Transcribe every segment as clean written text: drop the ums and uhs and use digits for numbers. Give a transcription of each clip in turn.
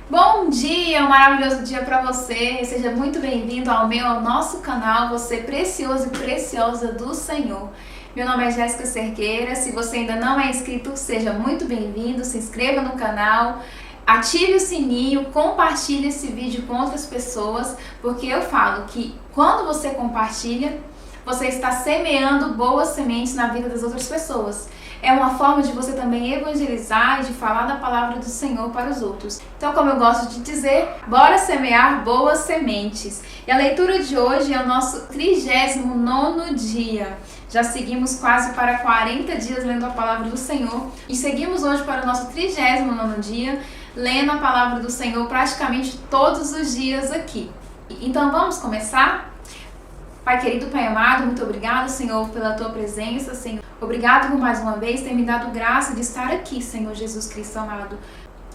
Bom dia, um maravilhoso dia para você. Seja muito bem-vindo ao nosso canal, você precioso e preciosa do Senhor. Meu nome é Jéssica Cerqueira. Se você ainda não é inscrito, seja muito bem-vindo. Se inscreva no canal, ative o sininho, compartilhe esse vídeo com outras pessoas, porque eu falo que quando você compartilha, você está semeando boas sementes na vida das outras pessoas. É uma forma de você também evangelizar e de falar da palavra do Senhor para os outros. Então, como eu gosto de dizer, bora semear boas sementes. E a leitura de hoje é o nosso 39º dia. Já seguimos quase para 40 dias lendo a palavra do Senhor. E seguimos hoje para o nosso 39º dia, lendo a palavra do Senhor praticamente todos os dias aqui. Então, vamos começar? Pai querido, Pai amado, muito obrigado, Senhor, pela Tua presença, Senhor. Obrigado por mais uma vez ter me dado graça de estar aqui, Senhor Jesus Cristo amado,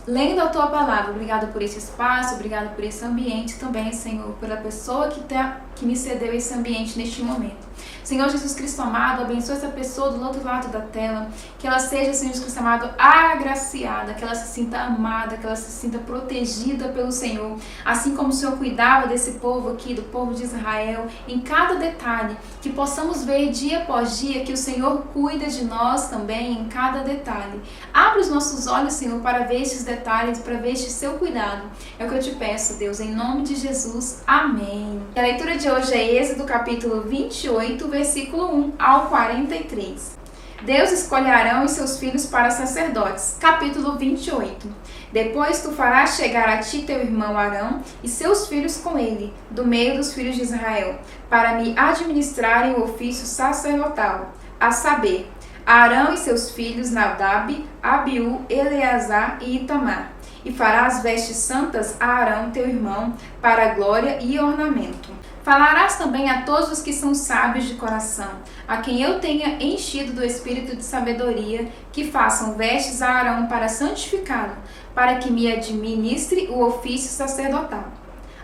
lendo a Tua palavra. Obrigado por esse espaço, obrigado por esse ambiente também, Senhor, pela pessoa que me cedeu esse ambiente neste momento. Senhor Jesus Cristo amado, abençoa essa pessoa do outro lado da tela, que ela seja, Senhor Jesus Cristo amado, agraciada, que ela se sinta amada, que ela se sinta protegida pelo Senhor, assim como o Senhor cuidava desse povo aqui, do povo de Israel, em cada detalhe, que possamos ver dia após dia que o Senhor cuida de nós também em cada detalhe. Abre os nossos olhos, Senhor, para ver estes detalhes, para ver este seu cuidado. É o que eu te peço, Deus, em nome de Jesus. Amém. E a leitura de hoje é Êxodo capítulo 28, versículo 1 ao 43. Deus escolhe Arão e seus filhos para sacerdotes. Capítulo 28. Depois tu farás chegar a ti teu irmão Arão e seus filhos com ele, do meio dos filhos de Israel, para me administrarem o ofício sacerdotal, a saber, Arão e seus filhos Nadab, Abiú, Eleazar e Itamar. E farás vestes santas a Arão teu irmão, para glória e ornamento. Falarás também a todos os que são sábios de coração, a quem eu tenha enchido do espírito de sabedoria, que façam vestes a Arão para santificá-lo, para que me administre o ofício sacerdotal.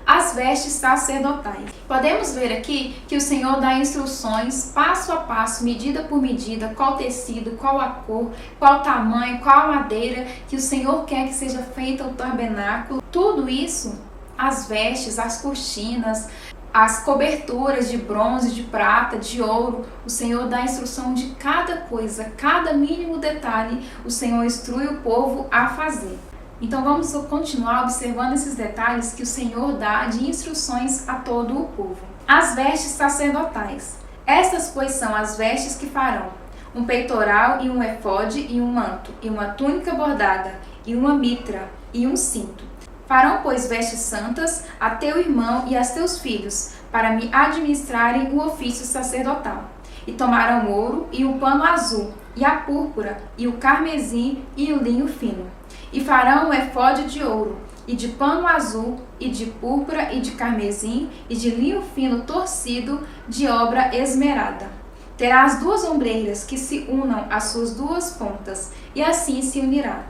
As vestes sacerdotais. Podemos ver aqui que o Senhor dá instruções passo a passo, medida por medida, qual tecido, qual a cor, qual tamanho, qual a madeira que o Senhor quer que seja feita o tabernáculo. Tudo isso, as vestes, as cortinas, as coberturas de bronze, de prata, de ouro, o Senhor dá a instrução de cada coisa, cada mínimo detalhe, o Senhor instrui o povo a fazer. Então vamos continuar observando esses detalhes que o Senhor dá de instruções a todo o povo. As vestes sacerdotais. Estas, pois, são as vestes que farão: um peitoral e um efode e um manto, e uma túnica bordada, e uma mitra, e um cinto. Farão, pois, vestes santas a teu irmão e a teus filhos, para me administrarem o ofício sacerdotal. E tomarão ouro e o pano azul, e a púrpura, e o carmesim, e o linho fino. E farão um efode de ouro, e de pano azul, e de púrpura, e de carmesim, e de linho fino torcido, de obra esmerada. Terás 2 ombreiras que se unam às suas 2 pontas, e assim se unirá.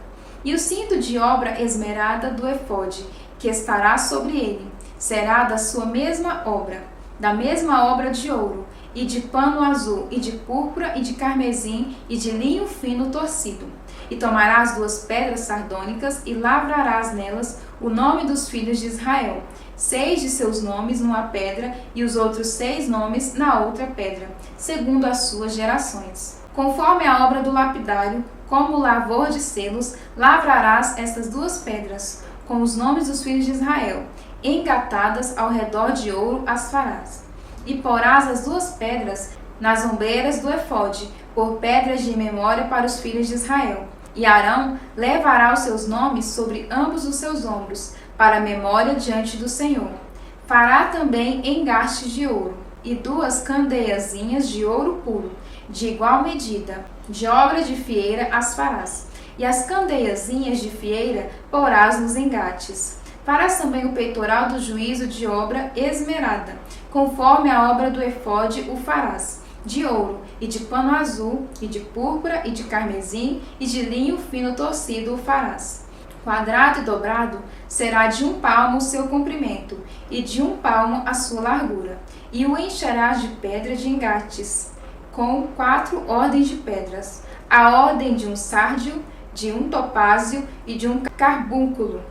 E o cinto de obra esmerada do efode, que estará sobre ele, será da sua mesma obra, da mesma obra de ouro, e de pano azul, e de púrpura, e de carmesim, e de linho fino torcido. E tomarás 2 pedras sardônicas, e lavrarás nelas o nome dos filhos de Israel, 6 de seus nomes numa pedra, e os outros 6 nomes na outra pedra, segundo as suas gerações. Conforme a obra do lapidário, como lavor de selos, lavrarás estas 2 pedras, com os nomes dos filhos de Israel, engatadas ao redor de ouro as farás. E porás as 2 pedras nas ombreiras do efode, por pedras de memória para os filhos de Israel. E Arão levará os seus nomes sobre ambos os seus ombros, para memória diante do Senhor. Fará também engastes de ouro, e 2 candeiazinhas de ouro puro, de igual medida, de obra de fieira as farás. E as candeiazinhas de fieira porás nos engates. Farás também o peitoral do juízo de obra esmerada, conforme a obra do efode o farás, de ouro, e de pano azul, e de púrpura, e de carmesim, e de linho fino torcido o farás. Quadrado e dobrado será de 1 palmo o seu comprimento, e de 1 palmo a sua largura. E o encherás de pedra de engates, com 4 ordens de pedras, a ordem de um sárdio, de um topázio e de um carbúnculo,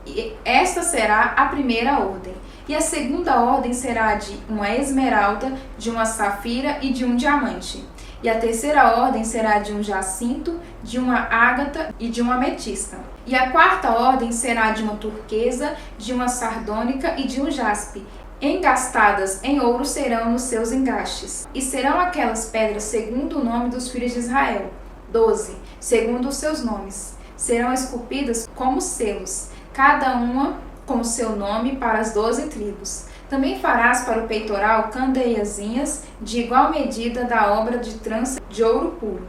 E esta será a primeira ordem. E a segunda ordem será de uma esmeralda, de uma safira e de um diamante. E a terceira ordem será de um jacinto, de uma ágata e de uma ametista. E a quarta ordem será de uma turquesa, de uma sardônica e de um jaspe. Engastadas em ouro serão nos seus engastes. E serão aquelas pedras segundo o nome dos filhos de Israel, 12, segundo os seus nomes. Serão esculpidas como selos, cada uma com o seu nome para as 12 tribos. Também farás para o peitoral candeiazinhas de igual medida da obra de trança de ouro puro.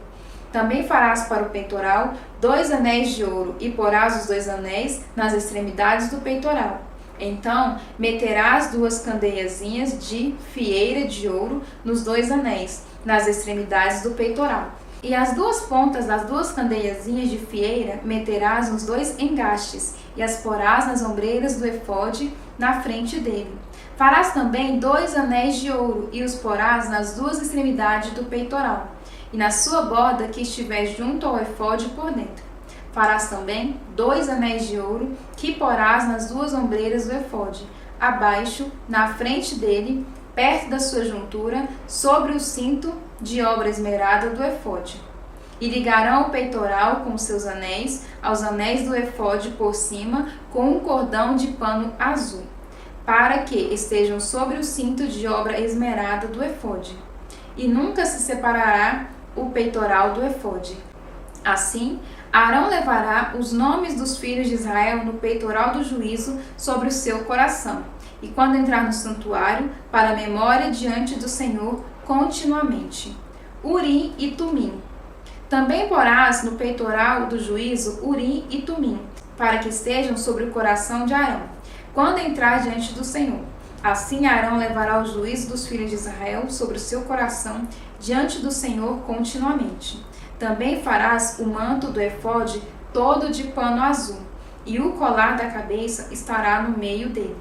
Também farás para o peitoral 2 anéis de ouro e porás os 2 anéis nas extremidades do peitoral. Então meterás 2 candeiazinhas de fieira de ouro nos 2 anéis, nas extremidades do peitoral. E as 2 pontas das 2 candeiazinhas de fieira meterás nos 2 engastes, e as porás nas ombreiras do efode na frente dele. Farás também 2 anéis de ouro, e os porás nas 2 extremidades do peitoral, e na sua borda que estiver junto ao efode por dentro. Farás também 2 anéis de ouro, que porás nas 2 ombreiras do efode, abaixo, na frente dele, perto da sua juntura, sobre o cinto de obra esmerada do efode. E ligarão o peitoral com seus anéis aos anéis do efode por cima com um cordão de pano azul, para que estejam sobre o cinto de obra esmerada do efode. E nunca se separará o peitoral do efode. Assim, Arão levará os nomes dos filhos de Israel no peitoral do juízo sobre o seu coração, e quando entrar no santuário, para a memória diante do Senhor continuamente. Urim e Tumim. Também porás no peitoral do juízo Urim e Tumim, para que estejam sobre o coração de Arão, quando entrar diante do Senhor. Assim Arão levará o juízo dos filhos de Israel sobre o seu coração diante do Senhor continuamente. Também farás o manto do efode todo de pano azul, e o colar da cabeça estará no meio dele.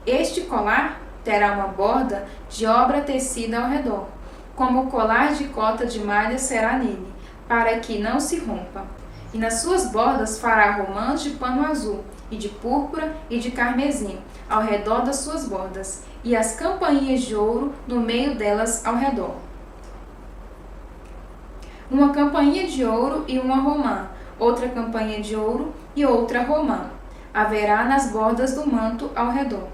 Este colar terá uma borda de obra tecida ao redor, como o colar de cota de malha será nele, para que não se rompa. E nas suas bordas fará romãs de pano azul, e de púrpura e de carmesim, ao redor das suas bordas, e as campainhas de ouro no meio delas ao redor. Uma campainha de ouro e uma romã, outra campainha de ouro e outra romã haverá nas bordas do manto ao redor.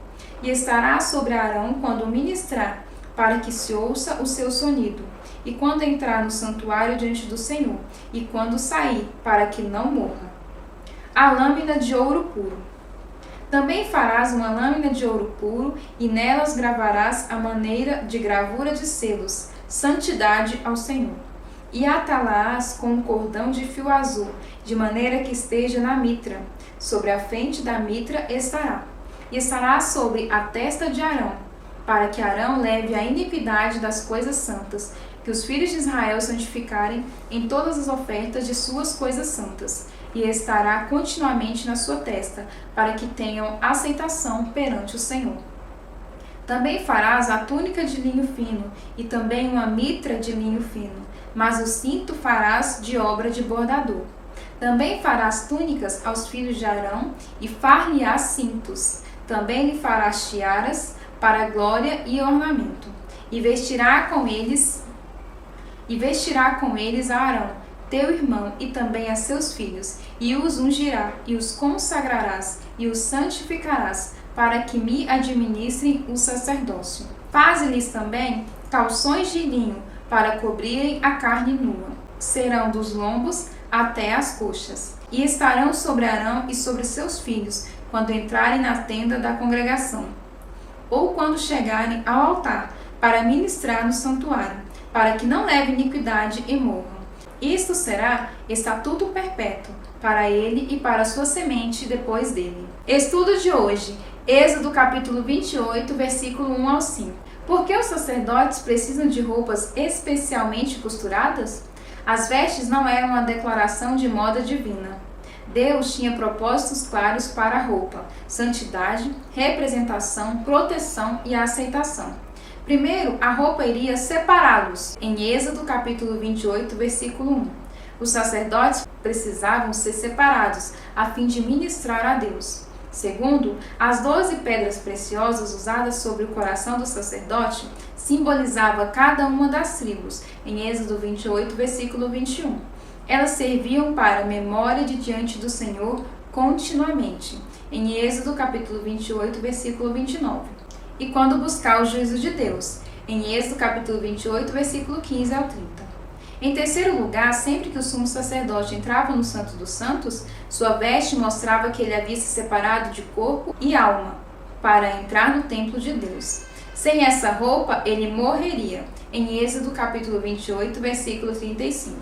E estará sobre Arão quando ministrar, para que se ouça o seu sonido, e quando entrar no santuário diante do Senhor, e quando sair, para que não morra. A lâmina de ouro puro. Também farás uma lâmina de ouro puro, e nelas gravarás a maneira de gravura de selos, santidade ao Senhor. E atá-la-ás com um cordão de fio azul, de maneira que esteja na mitra. Sobre a frente da mitra estará. E estará sobre a testa de Arão, para que Arão leve a iniquidade das coisas santas, que os filhos de Israel santificarem em todas as ofertas de suas coisas santas, e estará continuamente na sua testa, para que tenham aceitação perante o Senhor. Também farás a túnica de linho fino, e também uma mitra de linho fino, mas o cinto farás de obra de bordador. Também farás túnicas aos filhos de Arão, e far-lhe-ás cintos. Também lhe farás tiaras para glória e ornamento. E vestirá com eles a Arão, teu irmão, e também a seus filhos, e os ungirá, e os consagrarás, e os santificarás, para que me administrem o sacerdócio. Faze-lhes também calções de linho, para cobrirem a carne nua. Serão dos lombos até as coxas. E estarão sobre Arão e sobre seus filhos, quando entrarem na tenda da congregação, ou quando chegarem ao altar, para ministrar no santuário, para que não leve iniquidade e morram. Isto será estatuto perpétuo para ele e para sua semente depois dele. Estudo de hoje, Êxodo capítulo 28, versículo 1 ao 5. Por que os sacerdotes precisam de roupas especialmente costuradas? As vestes não eram uma declaração de moda divina. Deus tinha propósitos claros para a roupa: santidade, representação, proteção e aceitação. Primeiro, a roupa iria separá-los. Em Êxodo capítulo 28, versículo 1. Os sacerdotes precisavam ser separados a fim de ministrar a Deus. Segundo, as 12 pedras preciosas usadas sobre o coração do sacerdote simbolizava cada uma das tribos, em Êxodo 28, versículo 21. Elas serviam para memória de diante do Senhor continuamente, em Êxodo capítulo 28, versículo 29. E quando buscar o juízo de Deus, em Êxodo capítulo 28, versículo 15 ao 30. Em terceiro lugar, sempre que o sumo sacerdote entrava no Santo dos Santos, sua veste mostrava que ele havia se separado de corpo e alma para entrar no templo de Deus. Sem essa roupa, ele morreria, em Êxodo capítulo 28, versículo 35.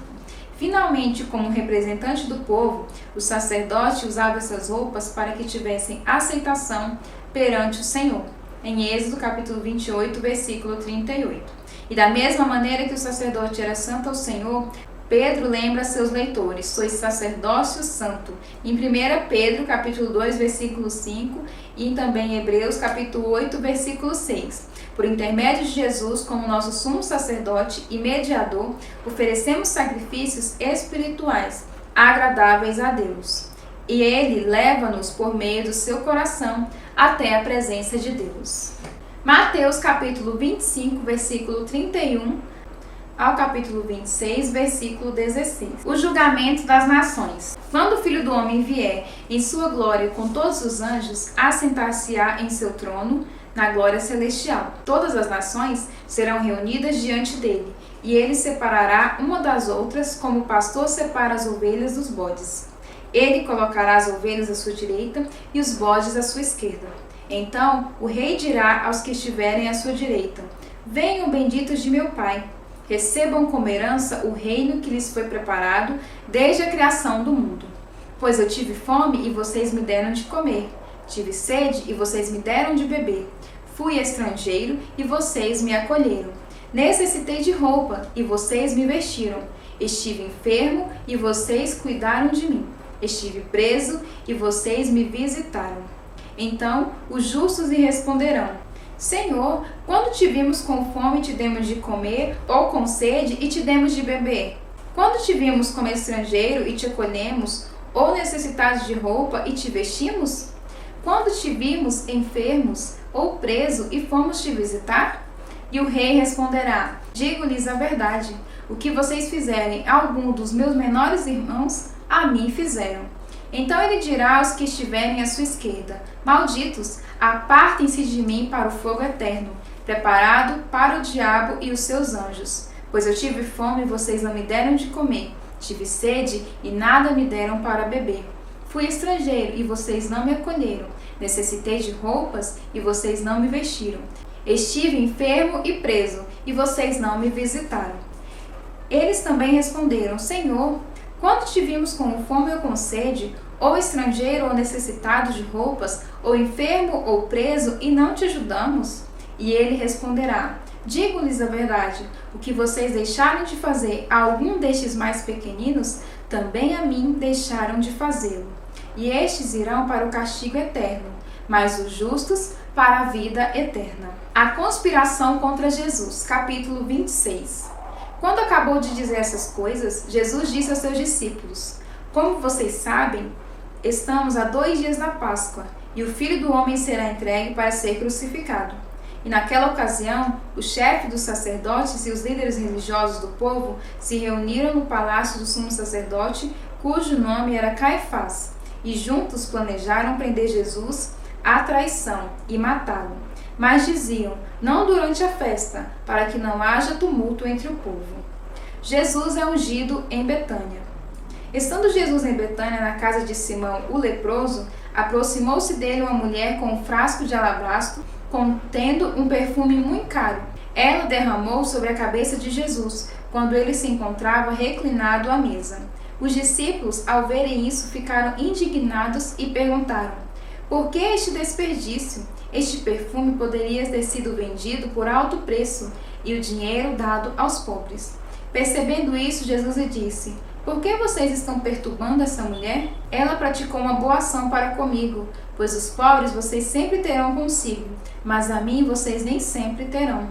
Finalmente, como representante do povo, o sacerdote usava essas roupas para que tivessem aceitação perante o Senhor, em Êxodo capítulo 28, versículo 38. E da mesma maneira que o sacerdote era santo ao Senhor, Pedro lembra a seus leitores: sois sacerdócio santo, em 1 Pedro capítulo 2, versículo 5, e também em Hebreus capítulo 8, versículo 6. Por intermédio de Jesus, como nosso sumo sacerdote e mediador, oferecemos sacrifícios espirituais, agradáveis a Deus. E Ele leva-nos por meio do seu coração até a presença de Deus. Mateus capítulo 25, versículo 31 ao capítulo 26, versículo 16. O julgamento das nações. Quando o Filho do Homem vier em sua glória com todos os anjos, assentar-se-á em seu trono na glória celestial. Todas as nações serão reunidas diante dele, e ele separará uma das outras, como o pastor separa as ovelhas dos bodes. Ele colocará as ovelhas à sua direita e os bodes à sua esquerda. Então o rei dirá aos que estiverem à sua direita: venham benditos de meu Pai, recebam como herança o reino que lhes foi preparado desde a criação do mundo. Pois eu tive fome e vocês me deram de comer, tive sede e vocês me deram de beber, fui estrangeiro e vocês me acolheram, necessitei de roupa e vocês me vestiram, estive enfermo e vocês cuidaram de mim, estive preso e vocês me visitaram. Então os justos lhe responderão: Senhor, quando te vimos com fome e te demos de comer, ou com sede e te demos de beber? Quando te vimos como estrangeiro e te acolhemos, ou necessitados de roupa e te vestimos? Quando te vimos enfermos ou preso e fomos te visitar? E o rei responderá: digo-lhes a verdade, o que vocês fizerem a algum dos meus menores irmãos, a mim fizeram. Então ele dirá aos que estiverem à sua esquerda: malditos, apartem-se de mim para o fogo eterno, preparado para o diabo e os seus anjos. Pois eu tive fome e vocês não me deram de comer, tive sede e nada me deram para beber. Fui estrangeiro e vocês não me acolheram, necessitei de roupas e vocês não me vestiram. Estive enfermo e preso e vocês não me visitaram. Eles também responderam: Senhor, quando te vimos com fome ou com sede, ou estrangeiro ou necessitado de roupas, ou enfermo ou preso, e não te ajudamos? E ele responderá: digo-lhes a verdade, o que vocês deixaram de fazer a algum destes mais pequeninos, também a mim deixaram de fazê-lo. E estes irão para o castigo eterno, mas os justos para a vida eterna. A conspiração contra Jesus, capítulo 26. Quando acabou de dizer essas coisas, Jesus disse aos seus discípulos: como vocês sabem, estamos a 2 dias da Páscoa, e o Filho do Homem será entregue para ser crucificado. E naquela ocasião, o chefe dos sacerdotes e os líderes religiosos do povo se reuniram no palácio do sumo sacerdote, cujo nome era Caifás, e juntos planejaram prender Jesus à traição e matá-lo. Mas diziam: não durante a festa, para que não haja tumulto entre o povo. Jesus é ungido em Betânia. Estando Jesus em Betânia, na casa de Simão, o leproso, aproximou-se dele uma mulher com um frasco de alabastro, contendo um perfume muito caro. Ela derramou sobre a cabeça de Jesus, quando ele se encontrava reclinado à mesa. Os discípulos, ao verem isso, ficaram indignados e perguntaram: por que este desperdício? Este perfume poderia ter sido vendido por alto preço e o dinheiro dado aos pobres. Percebendo isso, Jesus lhe disse: por que vocês estão perturbando essa mulher? Ela praticou uma boa ação para comigo, pois os pobres vocês sempre terão consigo, mas a mim vocês nem sempre terão.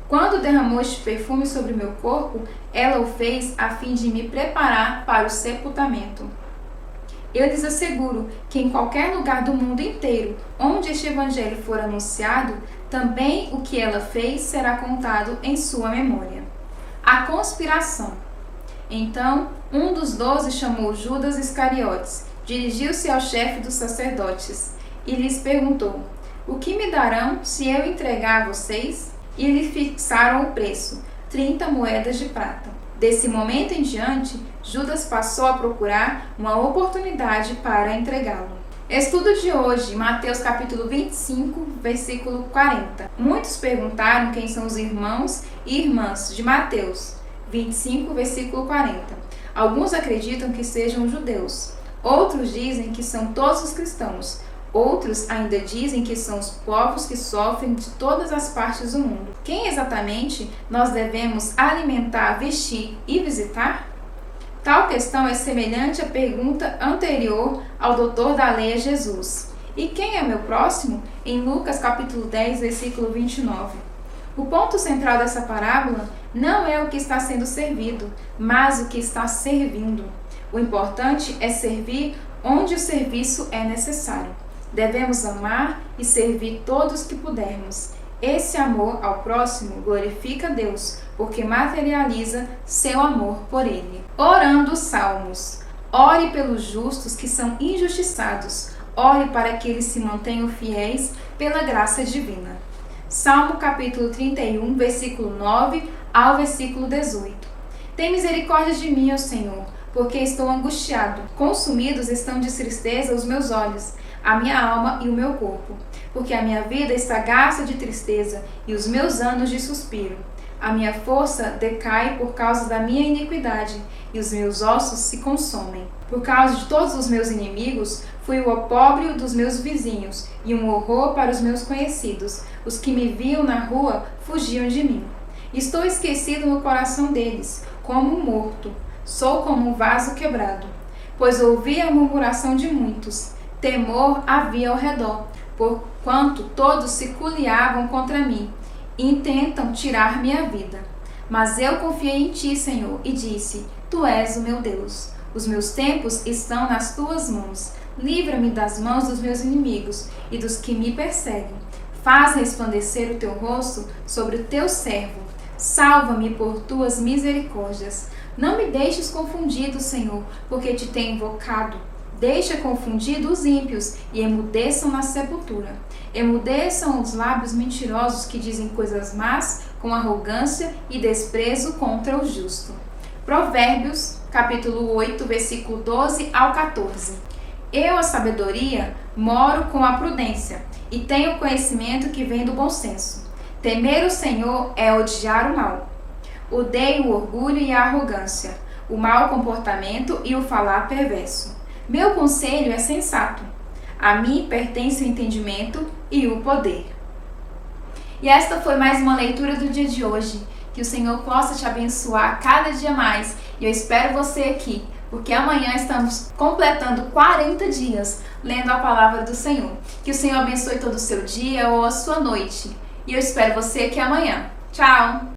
Quando derramou este perfume sobre meu corpo, ela o fez a fim de me preparar para o sepultamento. Eu lhes asseguro que em qualquer lugar do mundo inteiro, onde este evangelho for anunciado, também o que ela fez será contado em sua memória. A conspiração. Então, um dos 12 chamou Judas Iscariotes, dirigiu-se ao chefe dos sacerdotes e lhes perguntou: o que me darão se eu entregar a vocês? E lhe fixaram o preço, 30 moedas de prata. Desse momento em diante, Judas passou a procurar uma oportunidade para entregá-lo. Estudo de hoje, Mateus capítulo 25, versículo 40. Muitos perguntaram quem são os irmãos e irmãs de Mateus 25, versículo 40. Alguns acreditam que sejam judeus. Outros dizem que são todos os cristãos. Outros ainda dizem que são os povos que sofrem de todas as partes do mundo. Quem exatamente nós devemos alimentar, vestir e visitar? Tal questão é semelhante à pergunta anterior ao doutor da lei a Jesus. E quem é meu próximo? Em Lucas capítulo 10, versículo 29. O ponto central dessa parábola não é o que está sendo servido, mas o que está servindo. O importante é servir onde o serviço é necessário. Devemos amar e servir todos que pudermos. Esse amor ao próximo glorifica a Deus, porque materializa seu amor por ele. Orando os salmos. Ore pelos justos que são injustiçados. Ore para que eles se mantenham fiéis pela graça divina. Salmo capítulo 31, versículo 9 ao versículo 18. Tem misericórdia de mim, ó Senhor, porque estou angustiado. Consumidos estão de tristeza os meus olhos, a minha alma e o meu corpo, porque a minha vida está gasta de tristeza e os meus anos de suspiro. A minha força decai por causa da minha iniquidade e os meus ossos se consomem. Por causa de todos os meus inimigos, fui o opróbrio dos meus vizinhos e um horror para os meus conhecidos. Os que me viam na rua fugiam de mim. Estou esquecido no coração deles, como um morto. Sou como um vaso quebrado, pois ouvi a murmuração de muitos. Temor havia ao redor, porquanto todos se culeavam contra mim e intentam tirar minha vida. Mas eu confiei em ti, Senhor, e disse: Tu és o meu Deus. Os meus tempos estão nas tuas mãos. Livra-me das mãos dos meus inimigos e dos que me perseguem. Faz resplandecer o teu rosto sobre o teu servo. Salva-me por tuas misericórdias. Não me deixes confundido, Senhor, porque te tenho invocado. Deixa confundido os ímpios e emudeçam na sepultura. Emudeçam os lábios mentirosos que dizem coisas más com arrogância e desprezo contra o justo. Provérbios, capítulo 8, versículo 12 ao 14. Eu, a sabedoria, moro com a prudência e tenho o conhecimento que vem do bom senso. Temer o Senhor é odiar o mal. Odeio o orgulho e a arrogância, o mau comportamento e o falar perverso. Meu conselho é sensato. A mim pertence o entendimento e o poder. E esta foi mais uma leitura do dia de hoje. Que o Senhor possa te abençoar cada dia mais. E eu espero você aqui, porque amanhã estamos completando 40 dias lendo a palavra do Senhor. Que o Senhor abençoe todo o seu dia ou a sua noite. E eu espero você aqui amanhã. Tchau!